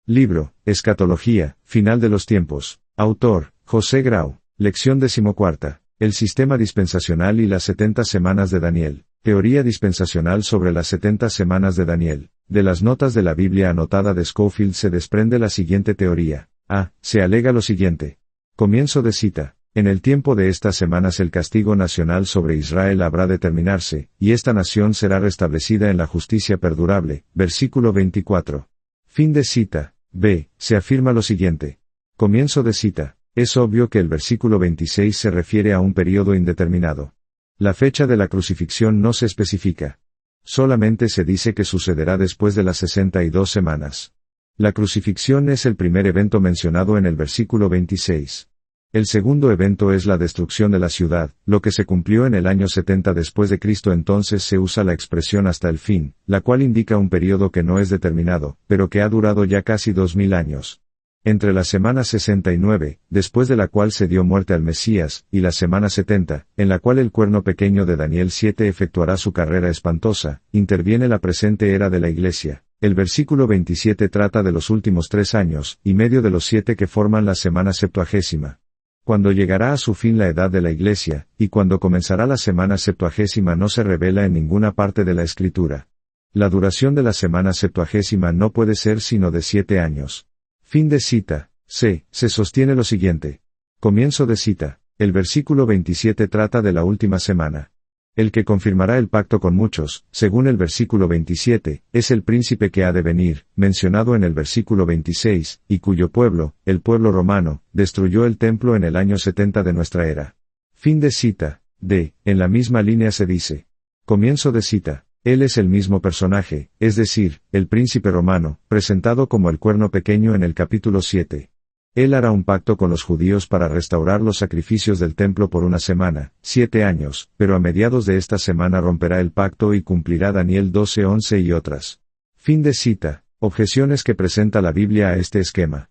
Libro, Escatología, Final de los Tiempos. Autor, José Grau. Lección 14. El sistema dispensacional y las 70 semanas de Daniel. Teoría dispensacional sobre las 70 semanas de Daniel. De las notas de la Biblia anotada de Scofield se desprende la siguiente teoría. Se alega lo siguiente. Comienzo de cita. En el tiempo de estas semanas el castigo nacional sobre Israel habrá de terminarse, y esta nación será restablecida en la justicia perdurable. Versículo 24. Fin de cita. B. Se afirma lo siguiente. Comienzo de cita. Es obvio que el versículo 26 se refiere a un periodo indeterminado. La fecha de la crucifixión no se especifica. Solamente se dice que sucederá después de las 62 semanas. La crucifixión es el primer evento mencionado en el versículo 26. El segundo evento es la destrucción de la ciudad, lo que se cumplió en el año 70 después de Cristo. Entonces se usa la expresión hasta el fin, la cual indica un periodo que no es determinado, pero que ha durado ya casi 2000 años. Entre la semana 69, después de la cual se dio muerte al Mesías, y la semana 70, en la cual el cuerno pequeño de Daniel 7 efectuará su carrera espantosa, interviene la presente era de la Iglesia. El versículo 27 trata de los últimos 3 años, y medio de los 7 que forman la semana septuagésima. Cuando llegará a su fin la edad de la Iglesia, y cuando comenzará la semana septuagésima no se revela en ninguna parte de la Escritura. La duración de la semana septuagésima no puede ser sino de 7 años. Fin de cita. C. Se sostiene lo siguiente. Comienzo de cita. El versículo 27 trata de la última semana. El que confirmará el pacto con muchos, según el versículo 27, es el príncipe que ha de venir, mencionado en el versículo 26, y cuyo pueblo, el pueblo romano, destruyó el templo en el año 70 de nuestra era. Fin de cita. D. En la misma línea se dice. Comienzo de cita. Él es el mismo personaje, es decir, el príncipe romano, presentado como el cuerno pequeño en el capítulo 7. Él hará un pacto con los judíos para restaurar los sacrificios del templo por una semana, 7 años, pero a mediados de esta semana romperá el pacto y cumplirá Daniel 12:11 y otras. Fin de cita. Objeciones que presenta la Biblia a este esquema.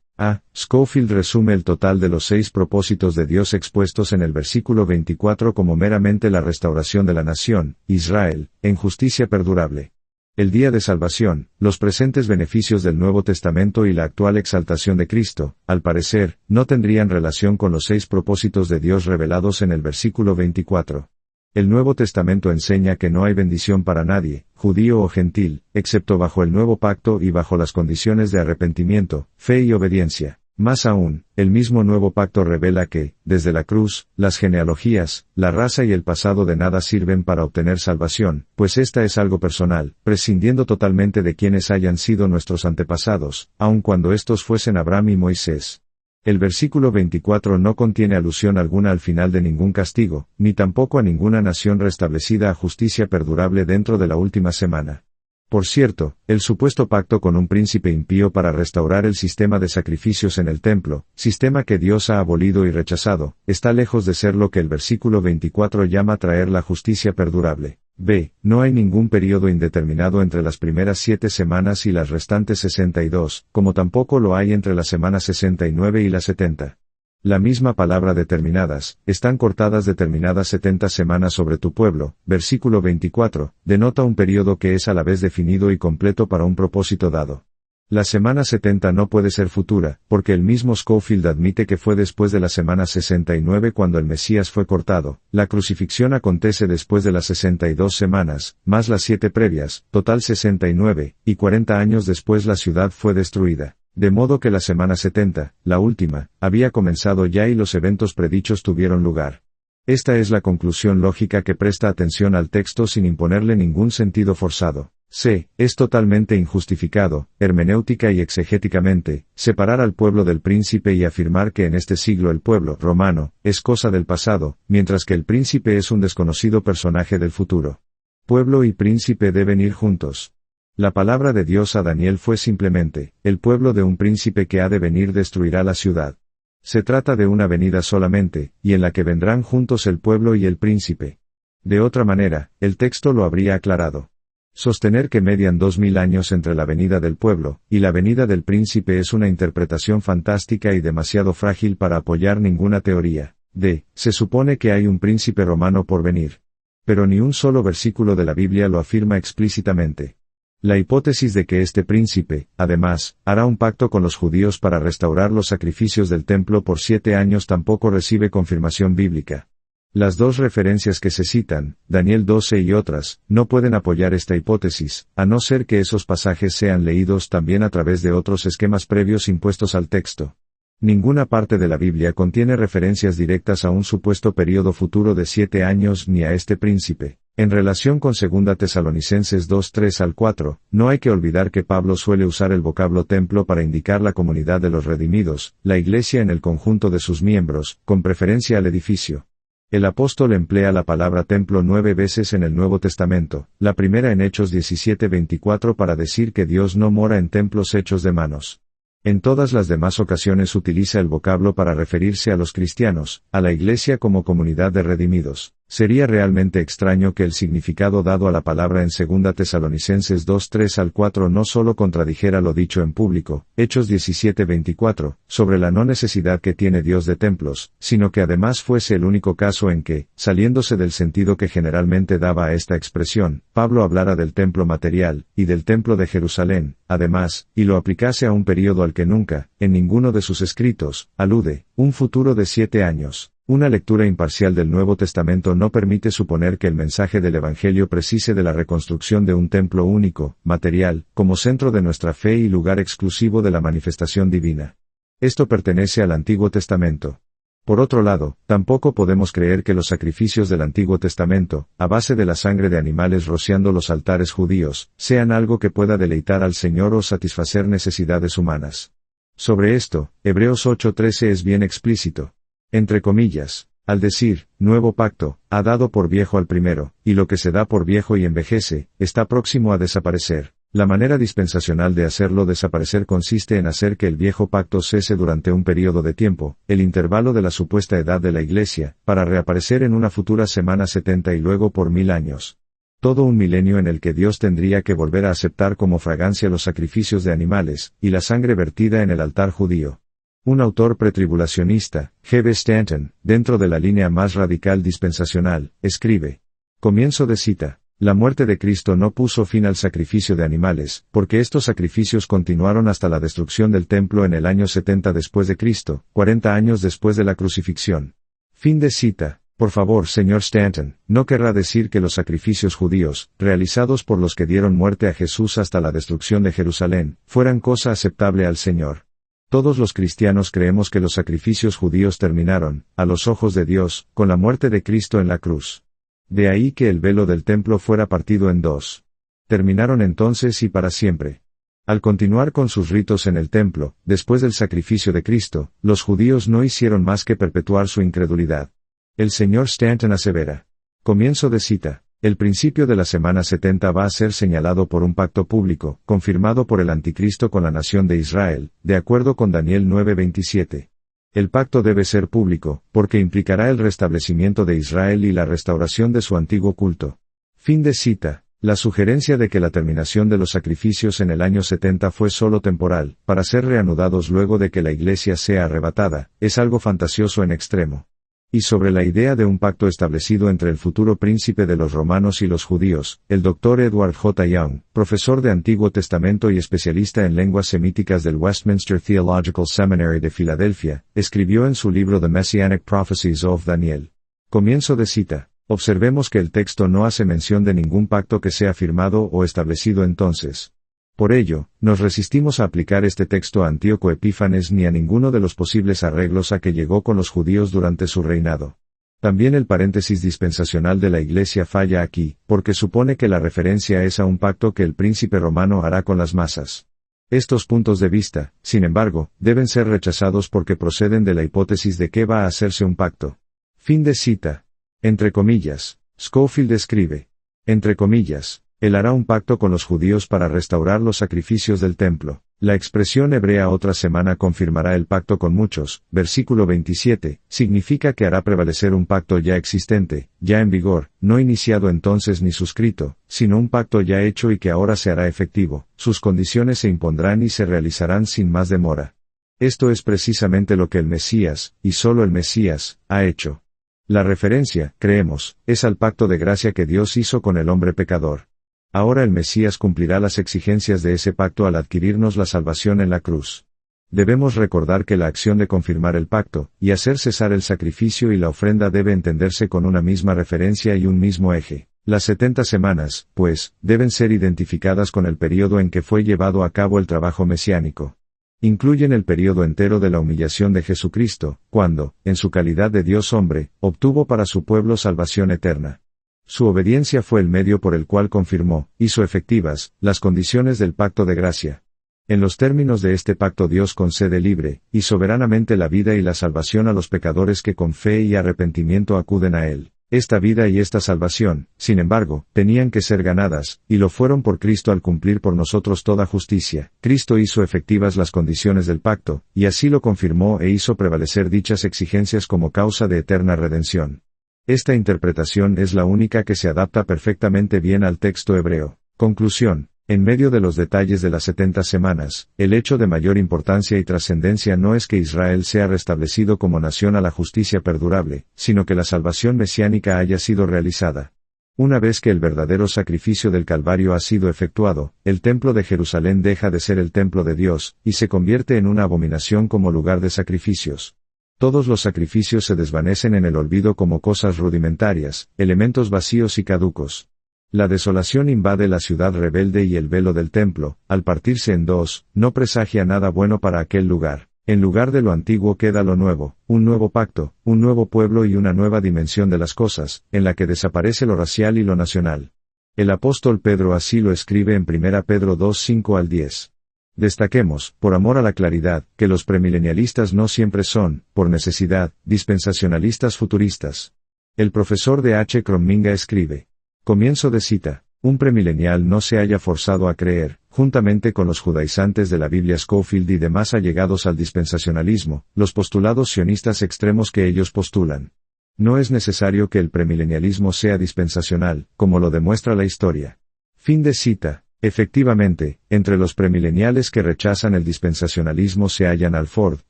Scofield resume el total de los 6 propósitos de Dios expuestos en el versículo 24 como meramente la restauración de la nación, Israel, en justicia perdurable. El día de salvación, los presentes beneficios del Nuevo Testamento y la actual exaltación de Cristo, al parecer, no tendrían relación con los 6 propósitos de Dios revelados en el versículo 24. El Nuevo Testamento enseña que no hay bendición para nadie, judío o gentil, excepto bajo el nuevo pacto y bajo las condiciones de arrepentimiento, fe y obediencia. Más aún, el mismo nuevo pacto revela que, desde la cruz, las genealogías, la raza y el pasado de nada sirven para obtener salvación, pues esta es algo personal, prescindiendo totalmente de quienes hayan sido nuestros antepasados, aun cuando estos fuesen Abraham y Moisés. El versículo 24 no contiene alusión alguna al final de ningún castigo, ni tampoco a ninguna nación restablecida a justicia perdurable dentro de la última semana. Por cierto, el supuesto pacto con un príncipe impío para restaurar el sistema de sacrificios en el templo, sistema que Dios ha abolido y rechazado, está lejos de ser lo que el versículo 24 llama traer la justicia perdurable. B. No hay ningún periodo indeterminado entre las primeras 7 semanas y las restantes 62, como tampoco lo hay entre la semana 69 y la 70. La misma palabra determinadas, están cortadas determinadas 70 semanas sobre tu pueblo, versículo 24, denota un periodo que es a la vez definido y completo para un propósito dado. La semana 70 no puede ser futura, porque el mismo Scofield admite que fue después de la semana 69 cuando el Mesías fue cortado. La crucifixión acontece después de las 62 semanas, más las 7 previas, total 69, y 40 años después la ciudad fue destruida. De modo que la semana 70, la última, había comenzado ya y los eventos predichos tuvieron lugar. Esta es la conclusión lógica que presta atención al texto sin imponerle ningún sentido forzado. C. Es totalmente injustificado, hermenéutica y exegéticamente, separar al pueblo del príncipe y afirmar que en este siglo el pueblo romano es cosa del pasado, mientras que el príncipe es un desconocido personaje del futuro. Pueblo y príncipe deben ir juntos. La palabra de Dios a Daniel fue simplemente, el pueblo de un príncipe que ha de venir destruirá la ciudad. Se trata de una venida solamente, y en la que vendrán juntos el pueblo y el príncipe. De otra manera, el texto lo habría aclarado. Sostener que median 2000 años entre la venida del pueblo y la venida del príncipe es una interpretación fantástica y demasiado frágil para apoyar ninguna teoría. D. Se supone que hay un príncipe romano por venir. Pero ni un solo versículo de la Biblia lo afirma explícitamente. La hipótesis de que este príncipe, además, hará un pacto con los judíos para restaurar los sacrificios del templo por 7 años tampoco recibe confirmación bíblica. Las dos referencias que se citan, Daniel 12 y otras, no pueden apoyar esta hipótesis, a no ser que esos pasajes sean leídos también a través de otros esquemas previos impuestos al texto. Ninguna parte de la Biblia contiene referencias directas a un supuesto período futuro de 7 años ni a este príncipe. En relación con 2 Tesalonicenses 2:3-4, no hay que olvidar que Pablo suele usar el vocablo templo para indicar la comunidad de los redimidos, la iglesia en el conjunto de sus miembros, con preferencia al edificio. El apóstol emplea la palabra templo 9 veces en el Nuevo Testamento, la primera en Hechos 17:24 para decir que Dios no mora en templos hechos de manos. En todas las demás ocasiones utiliza el vocablo para referirse a los cristianos, a la iglesia como comunidad de redimidos. Sería realmente extraño que el significado dado a la palabra en 2 Tesalonicenses 2:3-4 no solo contradijera lo dicho en público, Hechos 17:24, sobre la no necesidad que tiene Dios de templos, sino que además fuese el único caso en que, saliéndose del sentido que generalmente daba a esta expresión, Pablo hablara del templo material, y del templo de Jerusalén, además, y lo aplicase a un período al que nunca, en ninguno de sus escritos, alude, un futuro de 7 años. Una lectura imparcial del Nuevo Testamento no permite suponer que el mensaje del Evangelio precise de la reconstrucción de un templo único, material, como centro de nuestra fe y lugar exclusivo de la manifestación divina. Esto pertenece al Antiguo Testamento. Por otro lado, tampoco podemos creer que los sacrificios del Antiguo Testamento, a base de la sangre de animales rociando los altares judíos, sean algo que pueda deleitar al Señor o satisfacer necesidades humanas. Sobre esto, Hebreos 8:13 es bien explícito. Entre comillas, al decir, nuevo pacto, ha dado por viejo al primero, y lo que se da por viejo y envejece, está próximo a desaparecer. La manera dispensacional de hacerlo desaparecer consiste en hacer que el viejo pacto cese durante un periodo de tiempo, el intervalo de la supuesta edad de la Iglesia, para reaparecer en una futura semana 70 y luego por 1000 años. Todo un milenio en el que Dios tendría que volver a aceptar como fragancia los sacrificios de animales, y la sangre vertida en el altar judío. Un autor pretribulacionista, G. B. Stanton, dentro de la línea más radical dispensacional, escribe. Comienzo de cita. La muerte de Cristo no puso fin al sacrificio de animales, porque estos sacrificios continuaron hasta la destrucción del templo en el año 70 después de Cristo, 40 años después de la crucifixión. Fin de cita. Por favor, señor Stanton, no querrá decir que los sacrificios judíos, realizados por los que dieron muerte a Jesús hasta la destrucción de Jerusalén, fueran cosa aceptable al Señor. Todos los cristianos creemos que los sacrificios judíos terminaron, a los ojos de Dios, con la muerte de Cristo en la cruz. De ahí que el velo del templo fuera partido en dos. Terminaron entonces y para siempre. Al continuar con sus ritos en el templo, después del sacrificio de Cristo, los judíos no hicieron más que perpetuar su incredulidad. El señor Stanton asevera. Comienzo de cita. El principio de la semana 70 va a ser señalado por un pacto público, confirmado por el anticristo con la nación de Israel, de acuerdo con Daniel 9:27. El pacto debe ser público, porque implicará el restablecimiento de Israel y la restauración de su antiguo culto. Fin de cita. La sugerencia de que la terminación de los sacrificios en el año 70 fue solo temporal, para ser reanudados luego de que la iglesia sea arrebatada, es algo fantasioso en extremo. Y sobre la idea de un pacto establecido entre el futuro príncipe de los romanos y los judíos, el Dr. Edward J. Young, profesor de Antiguo Testamento y especialista en lenguas semíticas del Westminster Theological Seminary de Filadelfia, escribió en su libro The Messianic Prophecies of Daniel. Comienzo de cita. Observemos que el texto no hace mención de ningún pacto que sea firmado o establecido entonces. Por ello, nos resistimos a aplicar este texto a Antíoco Epífanes ni a ninguno de los posibles arreglos a que llegó con los judíos durante su reinado. También el paréntesis dispensacional de la Iglesia falla aquí, porque supone que la referencia es a un pacto que el príncipe romano hará con las masas. Estos puntos de vista, sin embargo, deben ser rechazados porque proceden de la hipótesis de que va a hacerse un pacto. Fin de cita. Entre comillas, Scofield escribe. Entre comillas. Él hará un pacto con los judíos para restaurar los sacrificios del templo. La expresión hebrea otra semana confirmará el pacto con muchos, versículo 27, significa que hará prevalecer un pacto ya existente, ya en vigor, no iniciado entonces ni suscrito, sino un pacto ya hecho y que ahora se hará efectivo, sus condiciones se impondrán y se realizarán sin más demora. Esto es precisamente lo que el Mesías, y solo el Mesías, ha hecho. La referencia, creemos, es al pacto de gracia que Dios hizo con el hombre pecador. Ahora el Mesías cumplirá las exigencias de ese pacto al adquirirnos la salvación en la cruz. Debemos recordar que la acción de confirmar el pacto, y hacer cesar el sacrificio y la ofrenda debe entenderse con una misma referencia y un mismo eje. Las 70 semanas, pues, deben ser identificadas con el período en que fue llevado a cabo el trabajo mesiánico. Incluyen el período entero de la humillación de Jesucristo, cuando, en su calidad de Dios hombre, obtuvo para su pueblo salvación eterna. Su obediencia fue el medio por el cual confirmó, hizo efectivas, las condiciones del pacto de gracia. En los términos de este pacto Dios concede libre, y soberanamente la vida y la salvación a los pecadores que con fe y arrepentimiento acuden a Él. Esta vida y esta salvación, sin embargo, tenían que ser ganadas, y lo fueron por Cristo al cumplir por nosotros toda justicia. Cristo hizo efectivas las condiciones del pacto, y así lo confirmó e hizo prevalecer dichas exigencias como causa de eterna redención. Esta interpretación es la única que se adapta perfectamente bien al texto hebreo. Conclusión. En medio de los detalles de las 70 semanas, el hecho de mayor importancia y trascendencia no es que Israel sea restablecido como nación a la justicia perdurable, sino que la salvación mesiánica haya sido realizada. Una vez que el verdadero sacrificio del Calvario ha sido efectuado, el templo de Jerusalén deja de ser el templo de Dios, y se convierte en una abominación como lugar de sacrificios. Todos los sacrificios se desvanecen en el olvido como cosas rudimentarias, elementos vacíos y caducos. La desolación invade la ciudad rebelde y el velo del templo, al partirse en dos, no presagia nada bueno para aquel lugar. En lugar de lo antiguo queda lo nuevo, un nuevo pacto, un nuevo pueblo y una nueva dimensión de las cosas, en la que desaparece lo racial y lo nacional. El apóstol Pedro así lo escribe en 1 Pedro 2, 5 al 10. Destaquemos, por amor a la claridad, que los premilenialistas no siempre son, por necesidad, dispensacionalistas futuristas. El profesor de H. Cromminga escribe. Comienzo de cita. Un premilenial no se haya forzado a creer, juntamente con los judaizantes de la Biblia Scofield y demás allegados al dispensacionalismo, los postulados sionistas extremos que ellos postulan. No es necesario que el premilenialismo sea dispensacional, como lo demuestra la historia. Fin de cita. Efectivamente, entre los premileniales que rechazan el dispensacionalismo se hallan Alford,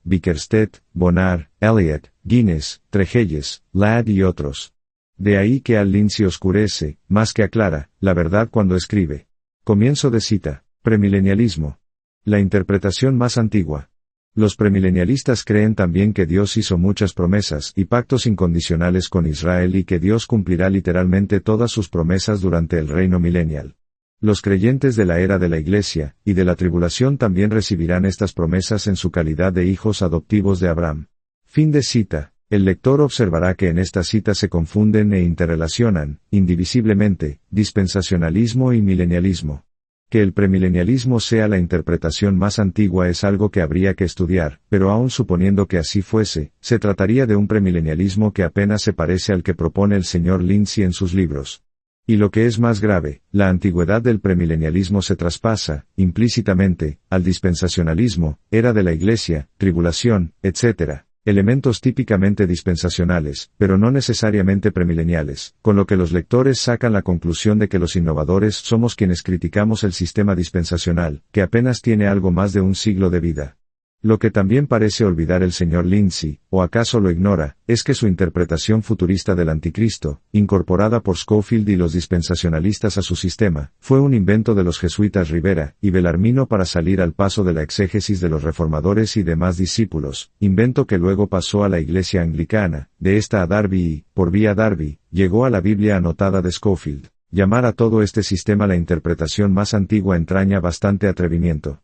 Bickerstedt, Bonar, Eliot, Guinness, Tregelles, Ladd y otros. De ahí que Al Lindsey oscurece, más que aclara, la verdad cuando escribe. Comienzo de cita. Premilenialismo. La interpretación más antigua. Los premilenialistas creen también que Dios hizo muchas promesas y pactos incondicionales con Israel y que Dios cumplirá literalmente todas sus promesas durante el reino milenial. Los creyentes de la era de la Iglesia y de la tribulación también recibirán estas promesas en su calidad de hijos adoptivos de Abraham. Fin de cita. El lector observará que en esta cita se confunden e interrelacionan, indivisiblemente, dispensacionalismo y milenialismo. Que el premilenialismo sea la interpretación más antigua es algo que habría que estudiar, pero aun suponiendo que así fuese, se trataría de un premilenialismo que apenas se parece al que propone el señor Lindsey en sus libros. Y lo que es más grave, la antigüedad del premilenialismo se traspasa, implícitamente, al dispensacionalismo, era de la Iglesia, tribulación, etc. Elementos típicamente dispensacionales, pero no necesariamente premileniales, con lo que los lectores sacan la conclusión de que los innovadores somos quienes criticamos el sistema dispensacional, que apenas tiene algo más de un siglo de vida. Lo que también parece olvidar el señor Lindsey, o acaso lo ignora, es que su interpretación futurista del anticristo, incorporada por Scofield y los dispensacionalistas a su sistema, fue un invento de los jesuitas Rivera y Bellarmino para salir al paso de la exégesis de los reformadores y demás discípulos, invento que luego pasó a la Iglesia anglicana, de esta a Darby y, por vía Darby, llegó a la Biblia anotada de Scofield. Llamar a todo este sistema la interpretación más antigua entraña bastante atrevimiento.